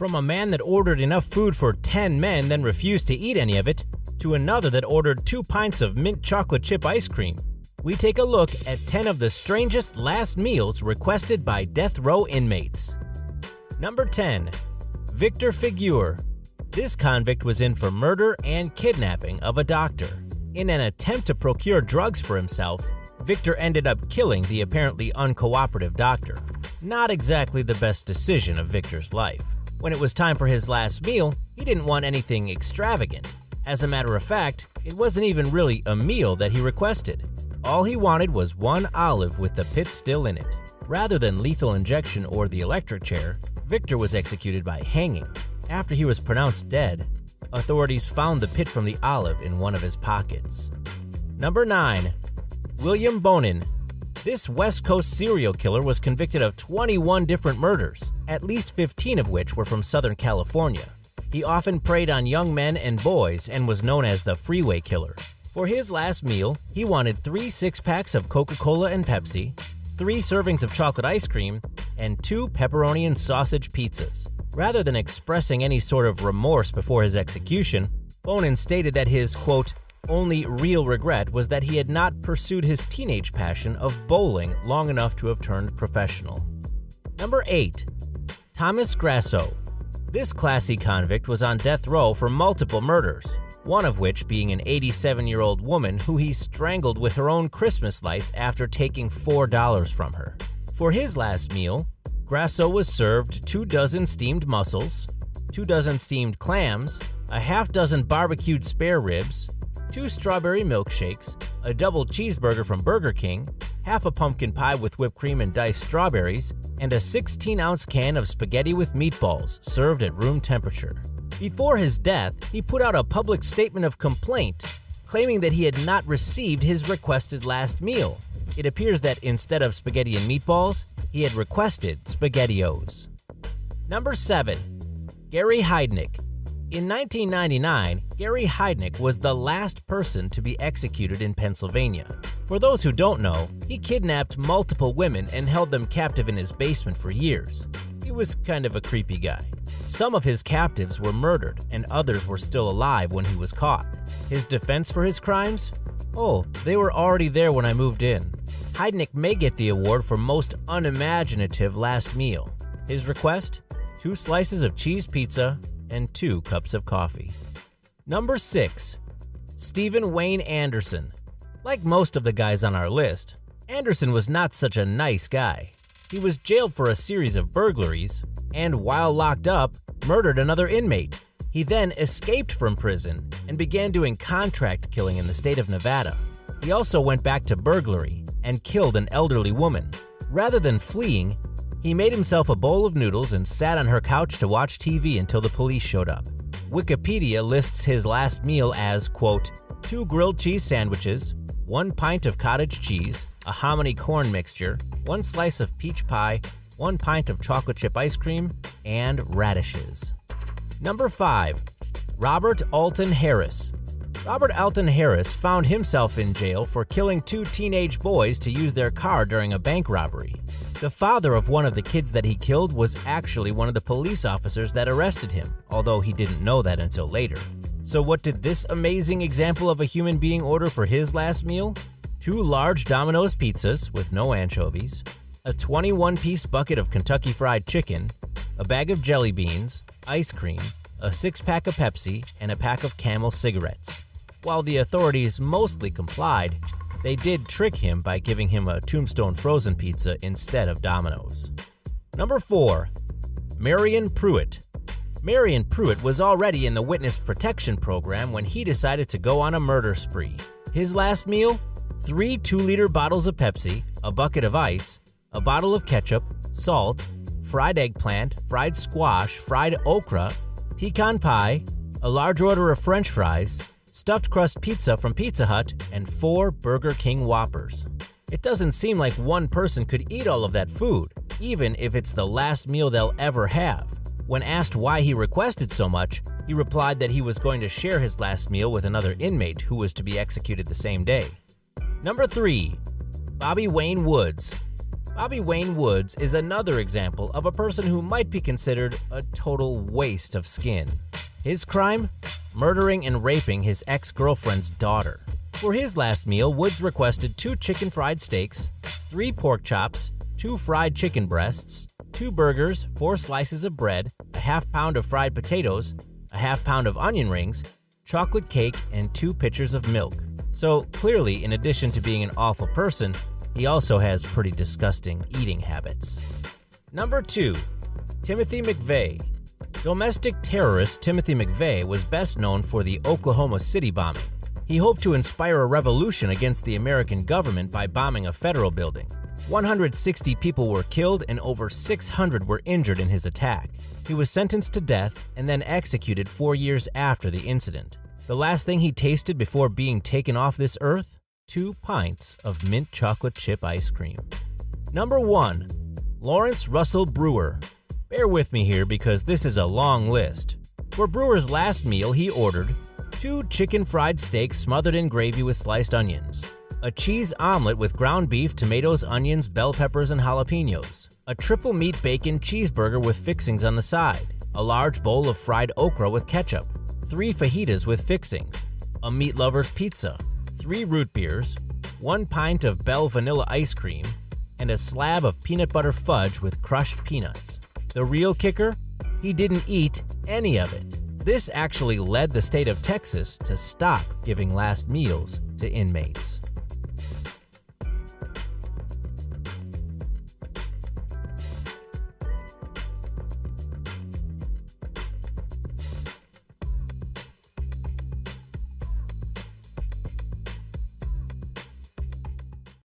From a man that ordered enough food for 10 men then refused to eat any of it, to another that ordered 2 pints of mint chocolate chip ice cream, we take a look at 10 of the strangest last meals requested by death row inmates. Number 10. Victor Figure. This convict was in for murder and kidnapping of a doctor. In an attempt to procure drugs for himself, Victor ended up killing the apparently uncooperative doctor. Not exactly the best decision of Victor's life. When it was time for his last meal, he didn't want anything extravagant. As a matter of fact, it wasn't even really a meal that he requested. All he wanted was 1 olive with the pit still in it. Rather than lethal injection or the electric chair, Victor was executed by hanging. After he was pronounced dead, authorities found the pit from the olive in one of his pockets. Number 9. William Bonin. This West Coast serial killer was convicted of 21 different murders, at least 15 of which were from Southern California. He often preyed on young men and boys and was known as the Freeway Killer. For his last meal, he wanted 3 6-packs of Coca-Cola and Pepsi, 3 servings of chocolate ice cream, and 2 pepperoni and sausage pizzas. Rather than expressing any sort of remorse before his execution, Bonin stated that his, quote, only real regret was that he had not pursued his teenage passion of bowling long enough to have turned professional. Number 8. Thomas Grasso. This classy convict was on death row for multiple murders, one of which being an 87-year-old woman who he strangled with her own Christmas lights after taking $4 from her. For his last meal, Grasso was served 2 dozen steamed mussels, 2 dozen steamed clams, a half-dozen barbecued spare ribs, 2 strawberry milkshakes, a double cheeseburger from Burger King, half a pumpkin pie with whipped cream and diced strawberries, and a 16-ounce can of spaghetti with meatballs served at room temperature. Before his death, he put out a public statement of complaint, claiming that he had not received his requested last meal. It appears that instead of spaghetti and meatballs, he had requested SpaghettiOs. Number 7. Gary Heidnik. In 1999, Gary Heidnik was the last person to be executed in Pennsylvania. For those who don't know, he kidnapped multiple women and held them captive in his basement for years. He was kind of a creepy guy. Some of his captives were murdered and others were still alive when he was caught. His defense for his crimes? Oh, they were already there when I moved in. Heidnik may get the award for most unimaginative last meal. His request? 2 slices of cheese pizza and 2 cups of coffee. Number 6. Stephen Wayne Anderson. Like most of the guys on our list, Anderson was not such a nice guy. He was jailed for a series of burglaries, and while locked up, murdered another inmate. He then escaped from prison and began doing contract killing in the state of Nevada. He also went back to burglary and killed an elderly woman. Rather than fleeing, he made himself a bowl of noodles and sat on her couch to watch TV until the police showed up. Wikipedia lists his last meal as, quote, 2 grilled cheese sandwiches, 1 pint of cottage cheese, a hominy corn mixture, 1 slice of peach pie, 1 pint of chocolate chip ice cream, and radishes. Number 5. Robert Alton Harris. Robert Alton Harris found himself in jail for killing 2 teenage boys to use their car during a bank robbery. The father of one of the kids that he killed was actually one of the police officers that arrested him, although he didn't know that until later. So what did this amazing example of a human being order for his last meal? 2 large Domino's pizzas with no anchovies, a 21-piece bucket of Kentucky Fried Chicken, a bag of jelly beans, ice cream, a 6-pack of Pepsi, and a pack of Camel cigarettes. While the authorities mostly complied, they did trick him by giving him a Tombstone frozen pizza instead of Domino's. Number 4. Marion Pruitt. Marion Pruitt was already in the witness protection program when he decided to go on a murder spree. His last meal? 3 2-liter bottles of Pepsi, a bucket of ice, a bottle of ketchup, salt, fried eggplant, fried squash, fried okra, pecan pie, a large order of French fries, stuffed crust pizza from Pizza Hut, and 4 Burger King Whoppers. It doesn't seem like one person could eat all of that food, even if it's the last meal they'll ever have. When asked why he requested so much, he replied that he was going to share his last meal with another inmate who was to be executed the same day. Number 3. Bobby Wayne Woods. Bobby Wayne Woods is another example of a person who might be considered a total waste of skin. His crime? Murdering and raping his ex-girlfriend's daughter. For his last meal, Woods requested 2 chicken fried steaks, 3 pork chops, 2 fried chicken breasts, 2 burgers, 4 slices of bread, a half pound of fried potatoes, a half pound of onion rings, chocolate cake, and 2 pitchers of milk. So clearly, in addition to being an awful person, he also has pretty disgusting eating habits. Number 2. Timothy McVeigh. Domestic terrorist Timothy McVeigh was best known for the Oklahoma City bombing. He hoped to inspire a revolution against the American government by bombing a federal building. 160 people were killed and over 600 were injured in his attack. He was sentenced to death and then executed 4 years after the incident. The last thing he tasted before being taken off this earth? 2 pints of mint chocolate chip ice cream. Number 1. Lawrence Russell Brewer. Bear with me here because this is a long list. For Brewer's last meal, he ordered 2 chicken fried steaks smothered in gravy with sliced onions, a cheese omelet with ground beef, tomatoes, onions, bell peppers, and jalapenos, a triple meat bacon cheeseburger with fixings on the side, a large bowl of fried okra with ketchup, 3 fajitas with fixings, a meat lover's pizza, 3 root beers, 1 pint of Bell vanilla ice cream, and a slab of peanut butter fudge with crushed peanuts. The real kicker? He didn't eat any of it. This actually led the state of Texas to stop giving last meals to inmates.